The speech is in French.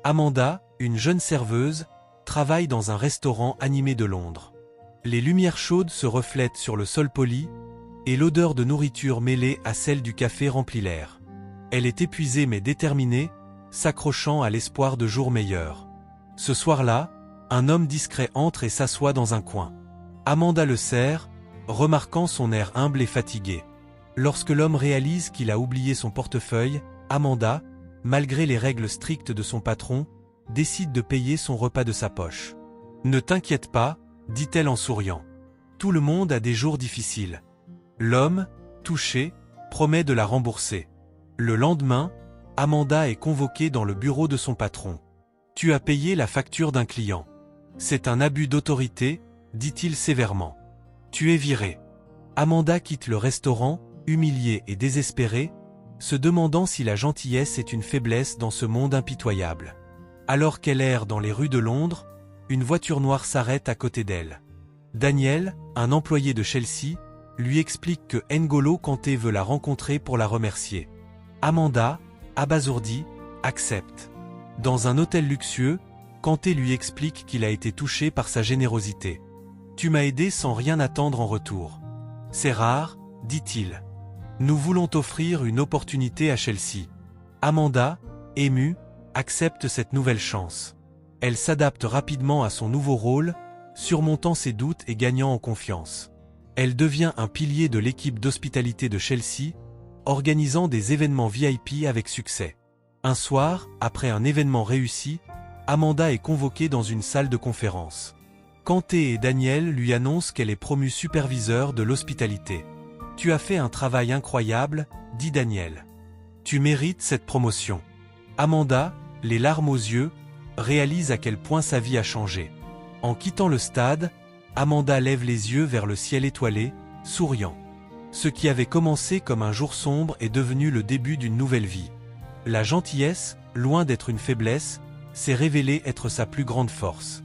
Amanda, une jeune serveuse, travaille dans un restaurant animé de Londres. Les lumières chaudes se reflètent sur le sol poli, et l'odeur de nourriture mêlée à celle du café remplit l'air. Elle est épuisée mais déterminée, s'accrochant à l'espoir de jours meilleurs. Ce soir-là, un homme discret entre et s'assoit dans un coin. Amanda le serre, remarquant son air humble et fatigué. Lorsque l'homme réalise qu'il a oublié son portefeuille, Amanda, malgré les règles strictes de son patron, décide de payer son repas de sa poche. « Ne t'inquiète pas », dit-elle en souriant. « Tout le monde a des jours difficiles. » L'homme, touché, promet de la rembourser. Le lendemain, Amanda est convoquée dans le bureau de son patron. « Tu as payé la facture d'un client. C'est un abus d'autorité, dit-il sévèrement. Tu es virée. » Amanda quitte le restaurant, humiliée et désespérée, se demandant si la gentillesse est une faiblesse dans ce monde impitoyable. Alors qu'elle erre dans les rues de Londres, une voiture noire s'arrête à côté d'elle. Daniel, un employé de Chelsea, lui explique que N'Golo Kanté veut la rencontrer pour la remercier. Amanda, abasourdie, accepte. Dans un hôtel luxueux, Kanté lui explique qu'il a été touché par sa générosité. « Tu m'as aidé sans rien attendre en retour. C'est rare, dit-il. Nous voulons t'offrir une opportunité à Chelsea. » Amanda, émue, accepte cette nouvelle chance. Elle s'adapte rapidement à son nouveau rôle, surmontant ses doutes et gagnant en confiance. Elle devient un pilier de l'équipe d'hospitalité de Chelsea, organisant des événements VIP avec succès. Un soir, après un événement réussi, Amanda est convoquée dans une salle de conférence. Kanté et Daniel lui annoncent qu'elle est promue superviseur de l'hospitalité. « Tu as fait un travail incroyable, » dit Daniel. « Tu mérites cette promotion. » Amanda, les larmes aux yeux, réalise à quel point sa vie a changé. En quittant le stade, Amanda lève les yeux vers le ciel étoilé, souriant. Ce qui avait commencé comme un jour sombre est devenu le début d'une nouvelle vie. La gentillesse, loin d'être une faiblesse, s'est révélée être sa plus grande force.